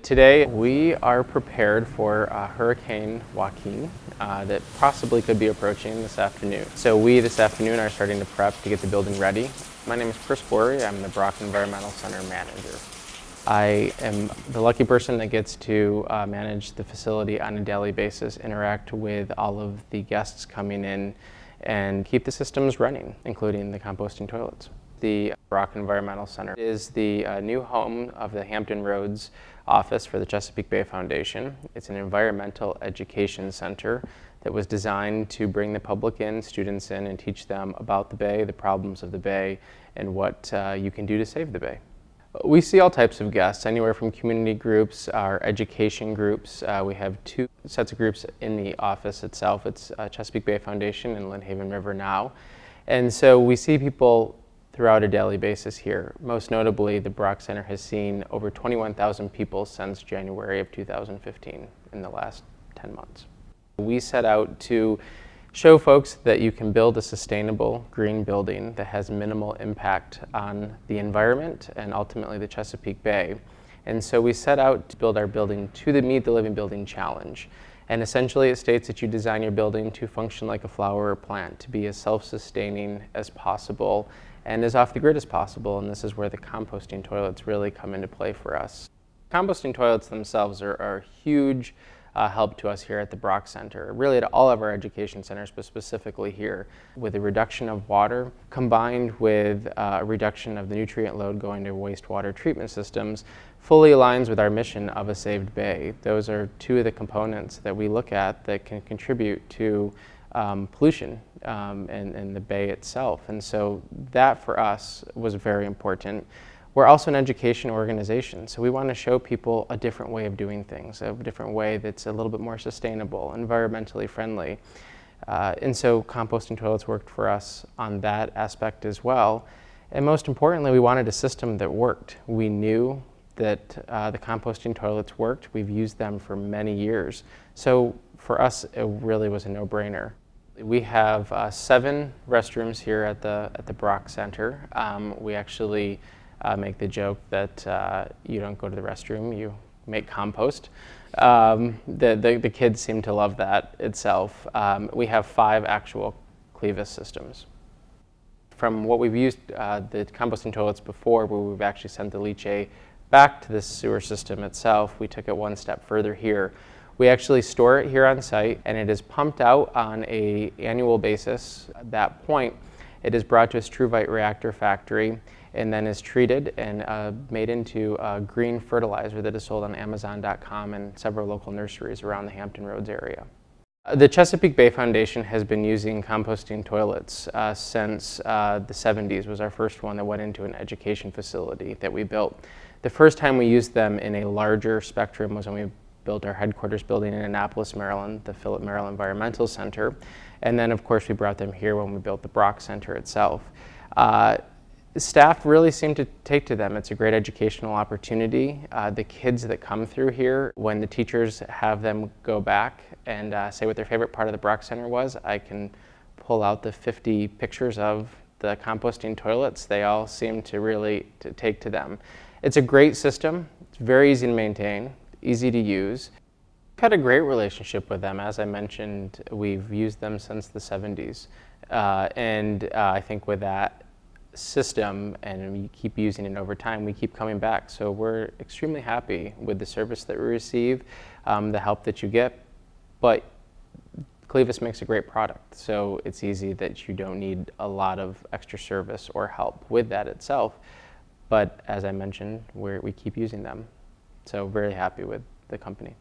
Today we are prepared for Hurricane Joaquin that possibly could be approaching this afternoon. So we this afternoon are starting to prep to get the building ready. My name is Gorri. I'm the Brock Environmental Center manager. I am the lucky person that gets to manage the facility on a daily basis, interact with all of the guests coming in, and keep the systems running, including the composting toilets. The Brock Environmental Center is the new home of the Hampton Roads office for the Chesapeake Bay Foundation. It's an environmental education center that was designed to bring the public in, students in, and teach them about the Bay, the problems of the Bay, and what you can do to save the Bay. We see all types of guests, anywhere from community groups, our education groups. We have two sets of groups in the office itself. It's Chesapeake Bay Foundation and Lynnhaven River Now. And so we see people throughout a daily basis here. Most notably, the Brock Center has seen over 21,000 people since January of 2015 in the last 10 months. We set out to show folks that you can build a sustainable green building that has minimal impact on the environment and ultimately the Chesapeake Bay. And so we set out to build our building to the Meet the Living Building Challenge. And essentially it states that you design your building to function like a flower or plant, to be as self-sustaining as possible and as off the grid as possible, and this is where the composting toilets really come into play for us. Composting toilets themselves are a huge help to us here at the Brock Center, really at all of our education centers, but specifically here. With a reduction of water combined with a reduction of the nutrient load going to wastewater treatment systems, fully aligns with our mission of a saved bay. Those are two of the components that we look at that can contribute to pollution and the bay itself. And so that for us was very important. We're also an education organization, so we want to show people a different way of doing things, a different way that's a little bit more sustainable, environmentally friendly. And so composting toilets worked for us on that aspect as well. And most importantly, we wanted a system that worked. We knew that the composting toilets worked. We've used them for many years. So for us, it really was a no-brainer. We have 7 restrooms here at the Brock Center. We actually make the joke that you don't go to the restroom, you make compost. The kids seem to love that itself. We have 5 actual Clivus systems. From what we've used the composting toilets before, where we've actually sent the leachate back to the sewer system itself, we took it one step further here. We actually store it here on site, and it is pumped out on an annual basis. At that point, it is brought to a struvite reactor factory and then is treated and made into green fertilizer that is sold on Amazon.com and several local nurseries around the Hampton Roads area. The Chesapeake Bay Foundation has been using composting toilets since the 70s. Was our first one that went into an education facility that we built. The first time we used them in a larger spectrum was when we built our headquarters building in Annapolis, Maryland, the Philip Merrill Environmental Center. And then, of course, we brought them here when we built the Brock Center itself. Staff really seem to take to them. It's a great educational opportunity. The kids that come through here, when the teachers have them go back and say what their favorite part of the Brock Center was, I can pull out the 50 pictures of the composting toilets. They all seem to really take to them. It's a great system. It's very easy to maintain, easy to use. We've had a great relationship with them. As I mentioned, we've used them since the 70s. I think with that system, and we keep using it over time, we keep coming back. So we're extremely happy with the service that we receive, the help that you get. But Clivus makes a great product, so it's easy that you don't need a lot of extra service or help with that itself. But as I mentioned, we keep using them. So very happy with the company.